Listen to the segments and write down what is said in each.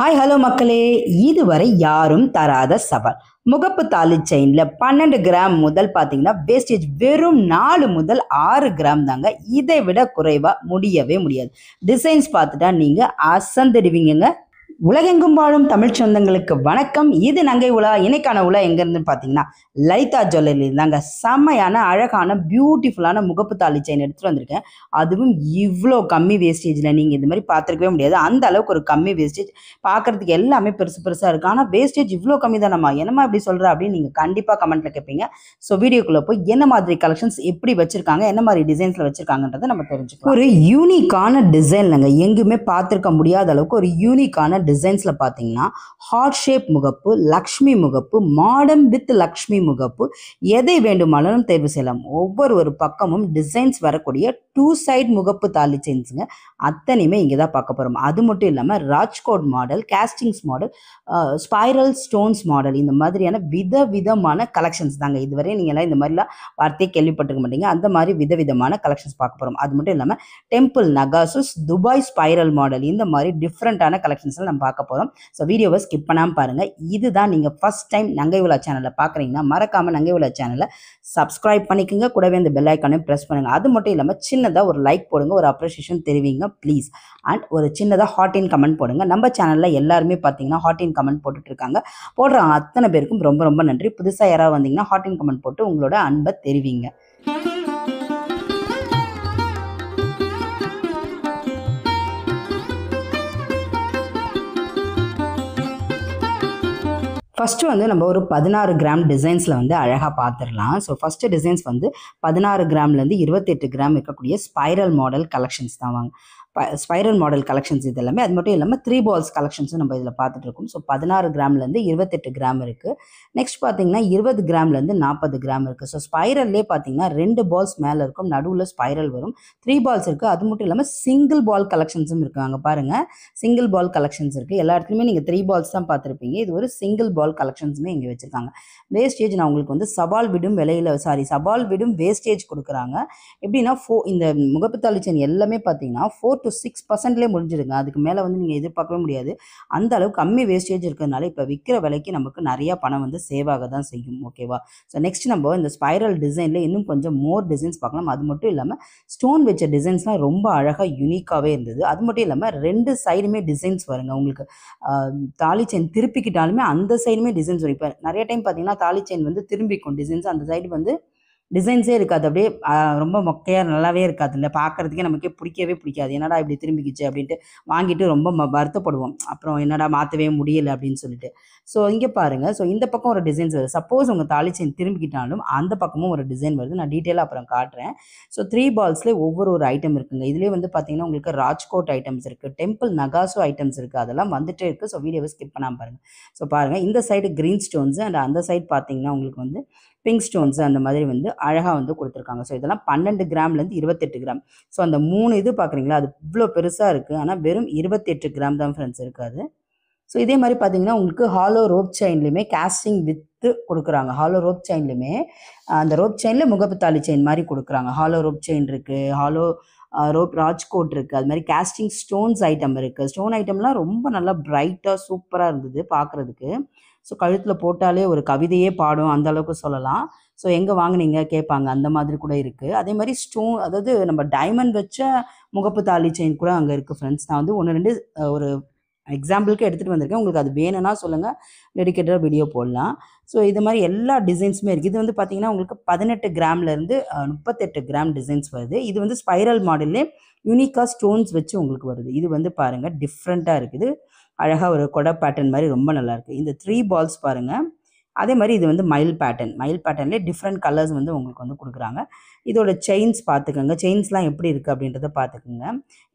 Hi hello மக்களே, இதுவரை யாரும் தராத சவால். முகப்பு தாலி செயின்ல 12 கிராம் முதல் பார்த்தீங்கன்னா வேஸ்டேஜ் வெறும் 4 முதல் 6 கிராம் தாங்க. இதை விட குறைவா முடியவே முடியாது. டிசைன்ஸ் பார்த்துட்டா நீங்க அசந்துடுவீங்க. உலகெங்கும் வாழும் தமிழ் சொந்தங்களுக்கு வணக்கம். இது நங்கை உலா. இன்னைக்கான உலா எங்கேருந்து பார்த்தீங்கன்னா லலிதா ஜுவல்லரி இருந்தாங்க. செம்மையான அழகான பியூட்டிஃபுல்லான முகப்பு தாலி செயின் எடுத்துகிட்டு வந்திருக்கேன். அதுவும் இவ்வளோ கம்மி வேஸ்டேஜில் நீங்கள் இந்த மாதிரி பார்த்துருக்கவே முடியாது. அந்த அளவுக்கு ஒரு கம்மி வேஸ்டேஜ். பார்க்குறதுக்கு எல்லாமே பெருசு பெருசாக இருக்குது. ஆனால் வேஸ்டேஜ் இவ்வளோ கம்மி தானம்மா, என்னம்மா இப்படி சொல்கிற அப்படின்னு நீங்கள் கண்டிப்பாக கமெண்ட்டில் கேட்பீங்க. ஸோ வீடியோக்குள்ளே போய் என்ன மாதிரி கலெக்ஷன்ஸ் எப்படி வச்சுருக்காங்க, என்ன மாதிரி டிசைன்ஸில் வச்சுருக்காங்கன்றதை நம்ம தெரிஞ்சுக்கலாம். ஒரு யூனிக்கான டிசைன் நாங்கள் எங்குமே பார்த்துருக்க முடியாத அளவுக்கு ஒரு யூனிக்கான டிசைன்ஸில் பார்த்தீங்கன்னா ஹார்ட் ஷேப் முகப்பு, லக்ஷ்மி முகப்பு, மாடர்ன் வித் லக்ஷ்மி முகப்பு, எதை வேண்டுமானாலும் தேர்வு செய்யலாம். ஒரு பக்கமும் டிசைன்ஸ் வரக்கூடிய 2 சைட் முகப்பு தாலி செயின்ஸுங்க. அத்தனையுமே இங்கே தான் பார்க்க போகிறோம். அது மட்டும் இல்லாமல் Rajkot model, castings model, spiral stones model, இந்த மாதிரியான விதவிதமான கலெக்ஷன்ஸ் தாங்க. இதுவரை நீங்கள்லாம் இந்த மாதிரிலாம் வார்த்தையை கேள்விப்பட்டிருக்க மாட்டீங்க. அந்த மாதிரி விதவிதமான கலெக்ஷன்ஸ் பார்க்க போகிறோம். அது மட்டும் இல்லாமல் டெம்பிள் நகாசுஸ், துபாய் ஸ்பைரல் மாடல், இந்த மாதிரி டிஃப்ரெண்ட்டான கலெக்ஷன்ஸில் நம்ம பார்க்க போகிறோம். ஸோ வீடியோவை ஸ்கிப் பண்ணாமல் பாருங்கள். இதுதான் நீங்கள் ஃபஸ்ட் டைம் நங்கை உலா சேனலில் பார்க்குறீங்கன்னா மறக்காமல் நங்கை உலா சேனலை சப்ஸ்கிரைப் பண்ணிக்கோங்க. கூடவே இந்த பெல் ஐக்கானையும் ப்ரெஸ் பண்ணுங்கள். அது மட்டும் இல்லாமல் சின்னதாக ஒரு லைக் போடுங்க, ஒரு அப்ரிஷியேஷன் தெரிவிங்க ப்ளீஸ். அண்ட் ஒரு சின்னதாக ஹாட் இன் கமெண்ட் போடுங்க. நம்ம சேனலில் எல்லாருமே பார்த்தீங்கன்னா ஹாட் இன் கமெண்ட் போட்டுட்ருக்காங்க. போடுற அத்தனை பேருக்கும் ரொம்ப ரொம்ப நன்றி. புதுசாக யாராவது வந்தீங்கன்னா ஹாட் இன் கமெண்ட் போட்டு உங்களோட அன்பை தெரிவிங்க. ஃபஸ்ட்டு வந்து நம்ம ஒரு 16 கிராம் டிசைன்ஸில் வந்து அழகாக பார்த்துடலாம். ஸோ ஃபஸ்ட்டு டிசைன்ஸ் வந்து 16 கிராம்லேருந்து 28 கிராம் இருக்கக்கூடிய ஸ்பைரல் மாடல் கலெக்ஷன்ஸ் தான் வாங்க. ஸ்பைரல் மாடல் கலெக்ஷன்ஸ் இது எல்லாமே. அது மட்டும் இல்லாமல் 3 பால்ஸ் கலெக்ஷன்ஸும் நம்ம இதில் பார்த்துட்ருக்கோம். ஸோ 16 கிராம்லேருந்து 28 கிராம் இருக்குது. நெக்ஸ்ட் பார்த்தீங்கன்னா 20 கிராம்லேருந்து 40 கிராம் இருக்குது. ஸோ ஸ்பைரல்லே பார்த்தீங்கன்னா 2 பால்ஸ் மேலே இருக்கும், நடுவில் ஸ்பைரல் வரும். 3 பால்ஸ் இருக்குது. அது மட்டும் இல்லாமல் சிங்கிள் பால் கலெக்ஷன்ஸும் இருக்குது. அங்கே பாருங்கள், சிங்கிள் பால் கலெக்ஷன்ஸ் இருக்குது. எல்லா இடத்துலையுமே நீங்கள் 3 பால்ஸ் தான் பார்த்துருப்பீங்க. இது ஒரு சிங்கிள் பால் கலெக்ஷன்ஸுமே இங்கே வச்சுருக்காங்க. வேஸ்டேஜ் நான் உங்களுக்கு வந்து சவால் விடும் வேஸ்டேஜ் கொடுக்குறாங்க. எப்படின்னா இந்த முகப்பு தாலி செயின் எல்லாமே பார்த்தீங்கன்னா 4 to 6% முடிஞ்சிடுங்க. அதுக்கு மேலே வந்து நீங்கள் எதிர்பார்க்கவே முடியாது. அந்த அளவுக்கு கம்மி வேஸ்டேஜ் இருக்கிறதுனால இப்போ விற்கிற விலைக்கு நமக்கு நிறையா பணம் வந்து சேவ் ஆக தான் செய்யும். ஓகேவா? ஸோ நெக்ஸ்ட் நம்ம இந்த ஸ்பைரல் டிசைனில் இன்னும் கொஞ்சம் மோர் டிசைன்ஸ் பார்க்கலாம். அது மட்டும் இல்லாமல் ஸ்டோன் வச்ச டிசைன்ஸ்லாம் ரொம்ப அழகாக யூனிக்காகவே இருந்தது. அது மட்டும் இல்லாமல் 2 சைடுமே டிசைன்ஸ் வருங்க. உங்களுக்கு தாலி செயின் திருப்பிக்கிட்டாலுமே அந்த சைடுமே டிசைன்ஸ் வரும். இப்போ நிறைய டைம் பார்த்தீங்கன்னா தாலி செயின் வந்து திரும்பிக்கும் டிசைன்ஸ், அந்த சைடு வந்து டிசைன்ஸே இருக்காது. அப்படியே ரொம்ப மொக்கையாக நல்லாவே இருக்காது. இல்லை பார்க்குறதுக்கே நமக்கே பிடிக்காது. என்னடா இப்படி திரும்பிக்கிச்சு அப்படின்ட்டு வாங்கிட்டு ரொம்ப வருத்தப்படுவோம். அப்புறம் என்னடா மாற்றவே முடியலை அப்படின்னு சொல்லிட்டு. ஸோ இங்கே பாருங்கள். ஸோ இந்த பக்கம் ஒரு டிசைன்ஸ் வருது. சப்போஸ் உங்கள் தாலி செயின் திரும்பிக்கிட்டாலும் அந்த பக்கமும் ஒரு டிசைன் வருது. நான் டீட்டெயிலாக அப்புறம் காட்டுறேன். ஸோ 3 பால்ஸ்லேயே ஒரு ஐட்டம் இருக்குங்க. இதுலேயே வந்து பார்த்தீங்கன்னா உங்களுக்கு ராஜ்கோட் ஐட்டம்ஸ் இருக்குது, டெம்பிள் நகாசு ஐட்டம்ஸ் இருக்குது. அதெல்லாம் வந்துட்டே இருக்குது. ஸோ வீடியோவை ஸ்கிப் பண்ணாமல் பாருங்கள். ஸோ பாருங்கள், இந்த சைடு க்ரீன் ஸ்டோன்ஸு அண்ட் அந்த சைடு பார்த்தீங்கன்னா உங்களுக்கு வந்து பிங்க் ஸ்டோன்ஸ் அந்த மாதிரி வந்து அழகாக வந்து கொடுத்துருக்காங்க. ஸோ இதெல்லாம் 12 கிராம்லேருந்து 28 கிராம். ஸோ அந்த 3 இது பார்க்குறீங்களா, அது இவ்வளோ பெருசாக இருக்குது. ஆனால் வெறும் 28 கிராம் தான் ஃப்ரெண்ட்ஸ் இருக்காது. ஸோ இதே மாதிரி பார்த்தீங்கன்னா உங்களுக்கு ஹாலோ ரோப் செயின்லையுமே கேஸ்டிங் வித்து கொடுக்குறாங்க. ஹாலோ ரோப் செயின்லையுமே அந்த ரோப் செயினில் முகப்பு தாலி செயின் மாதிரி கொடுக்குறாங்க. ஹாலோ ரோப் செயின் இருக்குது, ஹாலோ ரோப் ராஜ்கோட் இருக்குது. அது மாதிரி கேஸ்டிங் ஸ்டோன்ஸ் ஐட்டம் இருக்குது. ஸ்டோன் ஐட்டம்லாம் ரொம்ப நல்லா பிரைட்டாக சூப்பராக இருந்தது பார்க்குறதுக்கு. ஸோ கழுத்தில் போட்டாலே ஒரு கவிதையே பாடும் அந்த அளவுக்கு சொல்லலாம். ஸோ எங்கே வாங்கினீங்க கேட்பாங்க, அந்த மாதிரி கூட இருக்குது. அதே மாதிரி ஸ்டோன், அதாவது நம்ம டைமண்ட் வச்ச முகப்பு தாலி செயின் கூட அங்கே இருக்குது ஃப்ரெண்ட்ஸ். நான் வந்து 1-2 ஒரு எக்ஸாம்பிளுக்கு எடுத்துகிட்டு வந்திருக்கேன். உங்களுக்கு அது வேணும்னா சொல்லுங்கள், டெடிக்கேட்டடாக வீடியோ போடலாம். ஸோ இது மாதிரி எல்லா டிசைன்ஸுமே இருக்குது. இது வந்து பார்த்திங்கன்னா உங்களுக்கு 18 கிராம்லேருந்து 38 கிராம் டிசைன்ஸ் வருது. இது வந்து ஸ்பைரல் மாடல்லே யூனிக்காக ஸ்டோன்ஸ் வச்சு உங்களுக்கு வருது. இது வந்து பாருங்கள் டிஃப்ரெண்ட்டாக இருக்குது. அழகாக ஒரு கொடை பேட்டர்ன் மாதிரி ரொம்ப நல்லாயிருக்கு. இந்த 3 பால்ஸ் பாருங்கள். அதே மாதிரி இது வந்து மயில் பேட்டர்ன்லேயே டிஃப்ரெண்ட் கலர்ஸ் வந்து உங்களுக்கு வந்து கொடுக்குறாங்க. இதோட செயின்ஸ் பார்த்துக்கோங்க, செயின்ஸ்லாம் எப்படி இருக்குது அப்படின்றத பார்த்துக்குங்க.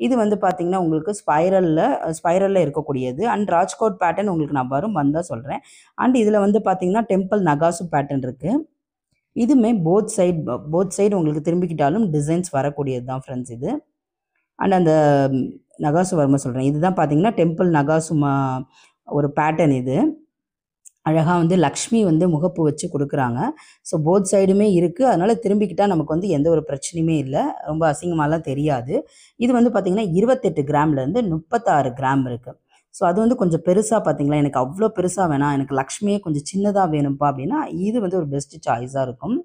இது வந்து பார்த்திங்கன்னா உங்களுக்கு ஸ்பைரலில் இருக்கக்கூடியது. அண்ட் ராஜ்கோட் பேட்டர்ன் உங்களுக்கு நான் வந்தால் சொல்கிறேன். அண்ட் இதில் வந்து பார்த்திங்கன்னா டெம்பிள் நகாசு பேட்டர்ன் இருக்குது. இதுவுமே போத் சைடு உங்களுக்கு திரும்பிக்கிட்டாலும் டிசைன்ஸ் வரக்கூடியது தான் ஃப்ரெண்ட்ஸ் இது. அண்ட் அந்த நகாசு வருமா சொல்கிறேன். இதுதான் பார்த்தீங்கன்னா டெம்பிள் நகாசு ஒரு பேட்டர்ன். இது அழகாக வந்து லக்ஷ்மி வந்து முகப்பு வச்சு கொடுக்குறாங்க. ஸோ போத் சைடுமே இருக்குது. அதனால் திரும்பிக்கிட்டால் நமக்கு வந்து எந்த ஒரு பிரச்சனையுமே இல்லை, ரொம்ப அசிங்கமாலாம் தெரியாது. இது வந்து பார்த்திங்கன்னா 28 கிராம்லேருந்து 36 கிராம் இருக்குது. ஸோ அது வந்து கொஞ்சம் பெருசா பார்த்தீங்களா, எனக்கு அவ்ளோ பெருசா வேணாம், எனக்கு லக்ஷ்மியே கொஞ்சம் சின்னதா வேணும்ப்பா அப்படின்னா, இது வந்து ஒரு பெஸ்ட் சாய்ஸா இருக்கும்.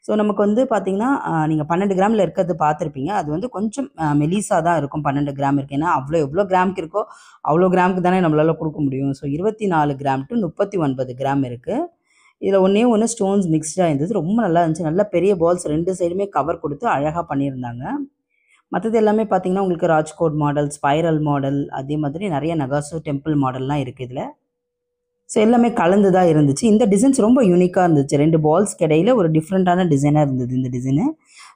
ஸோ நமக்கு வந்து பார்த்தீங்கன்னா, நீங்க 12 கிராம்ல இருக்கிறது பார்த்துருப்பீங்க. அது வந்து கொஞ்சம் மெலிசா தான் இருக்கும் 12 கிராம் இருக்கு. ஏன்னா, எவ்வளோ கிராமுக்கு இருக்கோ, அவ்வளோ கிராமுக்கு தானே நம்மளால குடுக்க முடியும். ஸோ 24 கிராம் டூ 39 கிராம் இருக்கு. இதில ஒண்ணே ஒண்ணு ஸ்டோன்ஸ் மிக்ஸ்டா இருந்தது. ரொம்ப நல்லா இருந்துச்சு. நல்ல பெரிய பால்ஸ் 2 சைடுமே கவர் குடுத்து அழகா பண்ணியிருந்தாங்க. மத்தது எல்லாமே பார்த்தீங்கன்னா, உங்களுக்கு ராஜ்கோட் மாடல், ஸ்பைரல் மாடல் அதே மாதிரி நெறைய நகாசு டெம்பிள் மாடல்லாம் இருக்கு இதுல. ஸோ எல்லாமே கலந்து தான் இருந்துச்சு. இந்த டிசைன்ஸ் ரொம்ப யூனிக்கா இருந்துச்சு. 2 பால்ஸ்க்கு இடையில ஒரு டிஃப்ரெண்டான டிசைனா இருந்தது இந்த டிசைனு.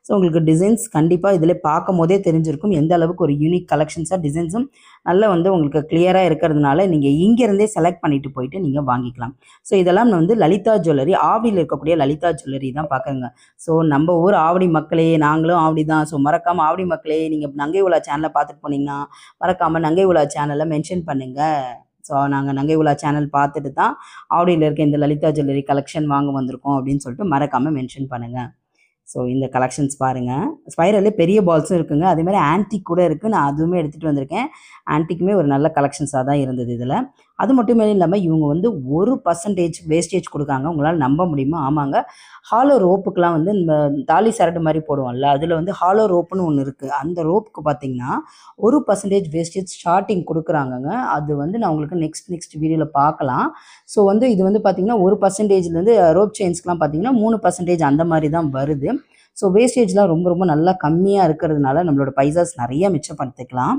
ஸோ உங்களுக்கு டிசைன்ஸ் கண்டிப்பா இதில பார்க்கும்போதே தெரிஞ்சிருக்கும். எந்த அளவுக்கு ஒரு யூனிக் கலெக்ஷன்ஸா டிசைன்ஸும் நல்லா வந்து உங்களுக்கு கிளியரா இருக்கிறதுனால, நீங்க இங்கருந்தே செலக்ட் பண்ணிட்டு போயிட்டு நீங்க வாங்கிக்கலாம். ஸோ இதெல்லாம் வந்து லலிதா ஜுவல்லரி, ஆவடியில இருக்கக்கூடிய லலிதா ஜுவல்லரி தான் பார்க்குறேங்க. ஸோ நம்ம ஊர் ஆவடி மக்களே, நாங்களும் ஆவடி தான். ஸோ மறக்காம ஆவடி மக்களே, நீங்க நங்கை உலா சேனல பார்த்துட்டு போனீங்கன்னா, மறக்காம நங்கை உலா சேனல மென்ஷன் பண்ணுங்க. ஸோ நாங்க நங்கை உலா சேனல் பார்த்துட்டு தான் ஆவடியில இருக்க இந்த லலிதா ஜுவல்லரி கலெக்ஷன் வாங்க வந்திருக்கோம் அப்படின்னு சொல்லிட்டு மறக்காம மென்ஷன் பண்ணுங்க. ஸோ இந்த கலெக்ஷன்ஸ் பாருங்க. ஸ்பைரல்லே பெரிய பால்ஸும் இருக்குங்க. அதே மாரி ஆன்டிக் கூட இருக்கு. நான் அதுவுமே எடுத்துட்டு வந்திருக்கேன். ஆன்டிக்குமே ஒரு நல்ல கலெக்ஷன்ஸா தான் இருந்தது இதுல. அது மட்டுமே இல்லாம இவங்க வந்து 1% வேஸ்டேஜ் குடுக்காங்க. உங்களால நம்ப முடியுமா? ஆமாங்க. ஹாலோ ரோப்புக்குலாம் வந்து இந்த தாலி சரடு மாரி போடுவோம்ல, அதுல வந்து ஹாலோ ரோப்புன்னு ஒண்ணு இருக்கு. அந்த ரோப்புக்கு பார்த்தீங்கன்னா, 1% வேஸ்டேஜ் ஸ்டார்ட்டிங் குடுக்குறாங்கங்க. அது வந்து நான் உங்களுக்கு நெக்ஸ்ட் வீடியோல பார்க்கலாம். ஸோ வந்து இது வந்து பார்த்தீங்கன்னா, 1%லேருந்து ரோப் செயின்ஸ்க்குலாம் பார்த்தீங்கன்னா, 3% அந்த மாரி தான் வருது. ஸோ வேஸ்டேஜ்லாம் ரொம்ப ரொம்ப நல்லா கம்மியா இருக்கிறதுனால, நம்மளோட பைசாஸ் நெறைய மிச்சப்படுத்திக்கலாம்.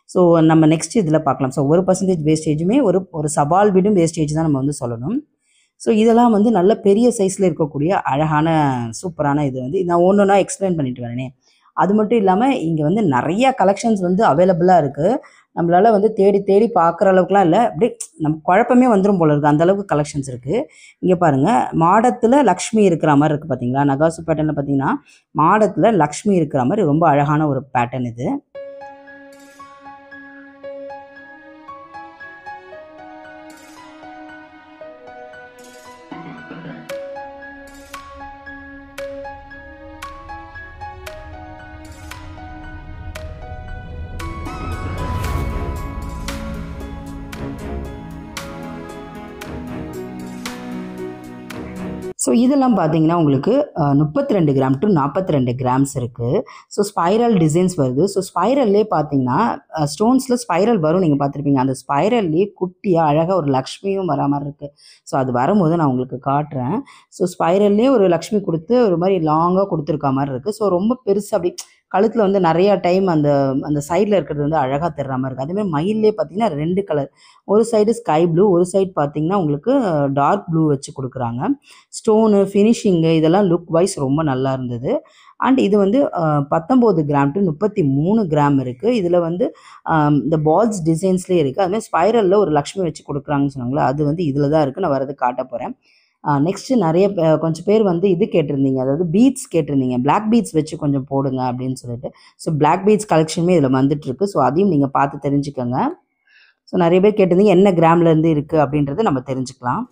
ஸோ நம்ம நெக்ஸ்ட் இதில பார்க்கலாம். ஸோ 1% வேஸ்டேஜுமே ஒரு ஒரு சவால் விடும் வேஸ்டேஜ் தான் நம்ம வந்து சொல்லணும். ஸோ இதெல்லாம் வந்து நல்ல பெரிய சைஸ்ல இருக்கக்கூடிய அழகான சூப்பரான இது வந்து நான் ஒன்னொன்னா எக்ஸ்பிளைன் பண்ணிட்டு வரேனே. அது மட்டும் இல்லாம இங்க வந்து நெறைய கலெக்ஷன்ஸ் வந்து அவைலபிளா இருக்கு. நம்மளால வந்து தேடி தேடி பார்க்குற அளவுக்குலாம் இல்ல. அப்படியே நமக்கு குழப்பமே வந்துரும் போல இருக்கு. அந்த அளவுக்கு கலெக்ஷன்ஸ் இருக்கு. இங்க பாருங்க, மாடத்துல லக்ஷ்மி இருக்கிற மாரி இருக்கு பார்த்தீங்களா? நகாசு பேட்டர்ன்ல பார்த்தீங்கன்னா, மாடத்துல லக்ஷ்மி இருக்கிற மாரி ரொம்ப அழகான ஒரு பேட்டர்ன் இது. ஸோ இதெல்லாம் பார்த்தீங்கன்னா உங்களுக்கு 32 கிராம் டூ 42 கிராம்ஸ் இருக்கு. ஸோ ஸ்பைரல் டிசைன்ஸ் வருது. ஸோ ஸ்பைரல்லே பார்த்தீங்கன்னா, ஸ்டோன்ஸ்ல ஸ்பைரல் வரும் நீங்க பார்த்துருப்பீங்க. அந்த ஸ்பைரல்லே குட்டியா அழகா ஒரு லக்ஷ்மியும் வரா மாரி இருக்கு. ஸோ அது வரும்போது நான் உங்களுக்கு காட்டுறேன். ஸோ ஸ்பைரல்லே ஒரு லக்ஷ்மி குடுத்து ஒரு மாரி லாங்கா குடுத்துருக்கா மாரி இருக்கு. ஸோ ரொம்ப பெருசா அப்படி கழுத்துல வந்து நெறைய டைம் அந்த அந்த சைடுல இருக்கிறது வந்து அழகா தெரிற மாரி இருக்கு. அதேமாரி மயில்லயே பார்த்தீங்கன்னா 2 கலர். ஒரு சைடு ஸ்கை ப்ளூ, ஒரு சைடு பார்த்தீங்கன்னா உங்களுக்கு டார்க் ப்ளூ வச்சு குடுக்குறாங்க. ஸ்டோனு, ஃபினிஷிங்கு இதெல்லாம் லுக் வைஸ் ரொம்ப நல்லா இருந்தது. அண்ட் இது வந்து 19 கிராம் டூ 33 கிராம் இருக்கு. இதுல வந்து இந்த பால்ஸ் டிசைன்ஸ்லயே இருக்கு. அதுமாரி ஸ்பைரல்ல ஒரு லக்ஷ்மி வச்சு குடுக்குறாங்கன்னு சொன்னாங்கல்ல, அது வந்து இதுல தான் இருக்கு. நான் வரது காட்டப் போறேன். நெக்ஸ்ட் நெறைய கொஞ்சம் பேர் வந்து இது கேட்டிருந்தீங்க. அதாவது பீட்ஸ் கேட்டிருந்தீங்க. பிளாக் பீட்ஸ் வச்சு கொஞ்சம் போடுங்க அப்படின்னு சொல்லிட்டு. ஸோ பிளாக் பீட்ஸ் கலெக்ஷனுமே இதுல வந்துட்டுருக்கு. ஸோ அதையும் நீங்க பார்த்து தெரிஞ்சுக்கங்க. ஸோ நெறைய பேர் கேட்டிருந்தீங்க என்ன கிராம்ல இருந்து இருக்கு அப்படின்றத நம்ம தெரிஞ்சுக்கலாம்.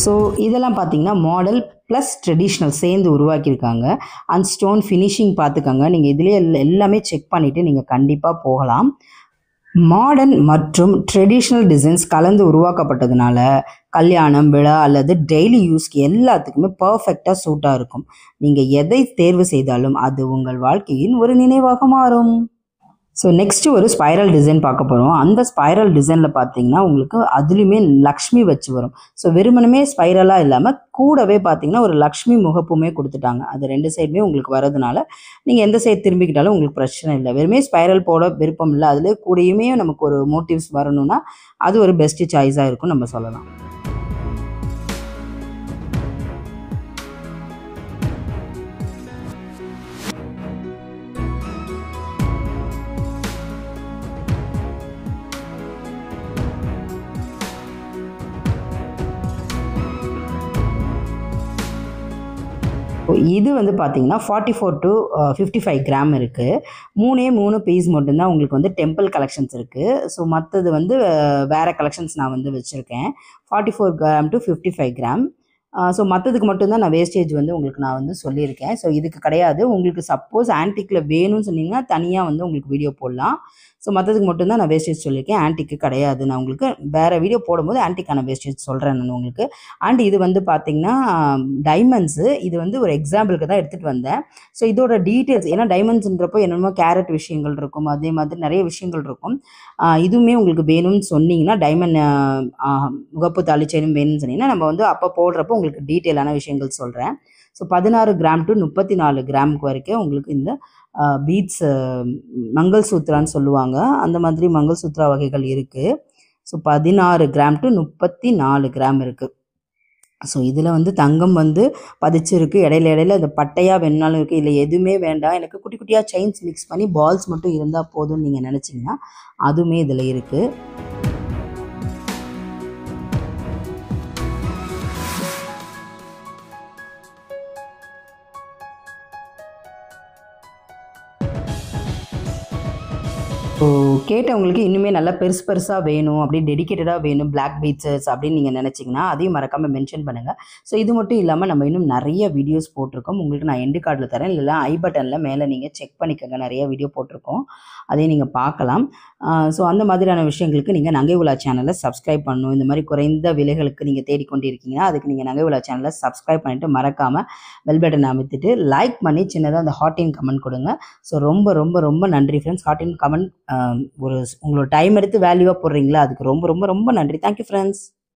ஸோ இதெல்லாம் பார்த்தீங்கன்னா மாடல் ப்ளஸ் ட்ரெடிஷ்னல் சேர்ந்து உருவாக்கியிருக்காங்க. அண்ட் ஸ்டோன் ஃபினிஷிங் பார்த்துக்கோங்க. நீங்கள் இதிலே எல்லாமே செக் பண்ணிவிட்டு நீங்கள் கண்டிப்பாக போகலாம். மாடர்ன் மற்றும் ட்ரெடிஷ்னல் டிசைன்ஸ் கலந்து உருவாக்கப்பட்டதுனால கல்யாணம், விழா அல்லது டெய்லி யூஸ்க்கு எல்லாத்துக்குமே பர்ஃபெக்டாக சூட்டாக இருக்கும். நீங்கள் எதை தேர்வு செய்தாலும் அது உங்கள் வாழ்க்கையின் ஒரு நினைவாக மாறும். ஸோ நெக்ஸ்ட் ஒரு ஸ்பைரல் டிசைன் பார்க்க போகிறோம். அந்த ஸ்பைரல் டிசைனில் பார்த்தீங்கன்னா உங்களுக்கு அதுலேயுமே லக்ஷ்மி வச்சு வரும். ஸோ வெறுமனமே ஸ்பைரலாக இல்லாமல் கூடவே பார்த்தீங்கன்னா ஒரு லக்ஷ்மி முகப்புமே கொடுத்துட்டாங்க. அது 2 சைடுமே உங்களுக்கு வரதுனால நீங்கள் எந்த சைடு திரும்பிக்கிட்டாலும் உங்களுக்கு பிரச்சனை இல்லை. வெறுமே ஸ்பைரல் போட விருப்பம் இல்லை, அதில் கூடயுமே நமக்கு ஒரு மோட்டிவ்ஸ் வரணும்னா அது ஒரு பெஸ்ட் சாய்ஸாக இருக்கும் நம்ம சொல்லலாம். இது வந்து பார்த்தீங்கன்னா 44 to 55 கிராம் இருக்குது. 3 பீஸ் மட்டும்தான் உங்களுக்கு வந்து டெம்பிள் கலெக்ஷன்ஸ் இருக்குது. ஸோ மற்றது வந்து வேறு கலெக்ஷன்ஸ் நான் வந்து வச்சுருக்கேன். 44 கிராம் to 55 கிராம். ஸோ மற்றதுக்கு மட்டும்தான் நான் வேஸ்டேஜ் வந்து உங்களுக்கு நான் வந்து சொல்லியிருக்கேன். ஸோ இதுக்கு கிடையாது. உங்களுக்கு சப்போஸ் ஆன்டிக்கில் வேணும்னு சொன்னீங்கன்னா தனியாக வந்து உங்களுக்கு வீடியோ போடலாம். ஸோ மற்றதுக்கு மட்டும்தான் நான் வேஸ்டேஜ் சொல்லியிருக்கேன். ஆன்டிக்கு கிடையாது. நான் உங்களுக்கு வேறு வீடியோ போடும்போது ஆன்டிக்கான வேஸ்டேஜ் சொல்கிறேன் நான் உங்களுக்கு. அண்ட் இது வந்து பார்த்தீங்கன்னா டைமண்ட்ஸு. இது வந்து ஒரு எக்ஸாம்பிளுக்கு தான் எடுத்துகிட்டு வந்தேன். ஸோ இதோட டீட்டெயில்ஸ் ஏன்னா டைமண்ட்ஸுன்றப்போ என்னென்னமோ கேரட் விஷயங்கள் இருக்கும். அதே மாதிரி நிறைய விஷயங்கள் இருக்கும். இதுவுமே உங்களுக்கு வேணும்னு சொன்னீங்கன்னா டைமண்ட் முகப்பு தாலி செயினும் வேணும்னு சொன்னீங்கன்னா நம்ம வந்து அப்போ போடுறப்போ உங்களுக்கு டீட்டெயிலான விஷயங்கள் சொல்கிறேன். ஸோ 16 கிராம் to 34 கிராமுக்கு வரைக்கும் உங்களுக்கு இந்த பீட்ஸ் மங்கள் சூத்ரான்னு சொல்லுவாங்க. அந்த மாதிரி மங்கள் சூத்ரா வகைகள் இருக்குது. ஸோ 16 கிராம் to 34 கிராம் இருக்குது. ஸோ இதில் வந்து தங்கம் வந்து பதிச்சிருக்கு. இடையில இந்த பட்டையாக வேணுனாலும் இருக்குது. இல்லை எதுவுமே வேண்டாம், எனக்கு குட்டி குட்டியாக செயின்ஸ் மிக்ஸ் பண்ணி பால்ஸ் மட்டும் இருந்தால் போதும்னு நீங்கள் நினச்சிங்கன்னா அதுவுமே இதில் இருக்குது. ஸோ கேட்டவங்களுக்கு இன்னுமே நல்லா பெருசாக வேணும், அப்படியே டெடிக்கேட்டடாக வேணும் பிளாக் பீட்ஸஸ் அப்படின்னு நீங்கள் நினச்சிங்கன்னா அதையும் மறக்காமல் மென்ஷன் பண்ணுங்கள். ஸோ இது மட்டும் இல்லாமல் நம்ம இன்னும் நிறைய வீடியோஸ் போட்டிருக்கோம். உங்களுக்கு நான் எண்டு கார்டில் தரேன், இல்லைனா ஐ பட்டனில் மேலே நீங்கள் செக் பண்ணிக்கோங்க. நிறைய வீடியோ போட்டிருக்கோம், அதையும் நீங்கள் பார்க்கலாம். ஸோ அந்த மாதிரியான விஷயங்களுக்கு நீங்கள் நங்கை உலா சேனலை சப்ஸ்கிரைப் பண்ணணும். இந்த மாதிரி குறைந்த விலைகளுக்கு நீங்கள் தேடிக்கொண்டு இருக்கீங்கன்னா அதுக்கு நீங்கள் நங்கை உலா சேனலை சப்ஸ்கிரைப் பண்ணிவிட்டு மறக்காமல் பெல் பட்டன் அமைத்துட்டு லைக் பண்ணி சின்னதாக அந்த ஹார்ட்டின் கமெண்ட் கொடுங்க. ஸோ ரொம்ப ரொம்ப ரொம்ப நன்றி ஃப்ரெண்ட்ஸ். ஹார்ட்டின் கமெண்ட் ஒரு உங்களோட டைம் எடுத்து வேல்யூவாக போடுறீங்களா, அதுக்கு ரொம்ப ரொம்ப ரொம்ப நன்றி. Thank you friends.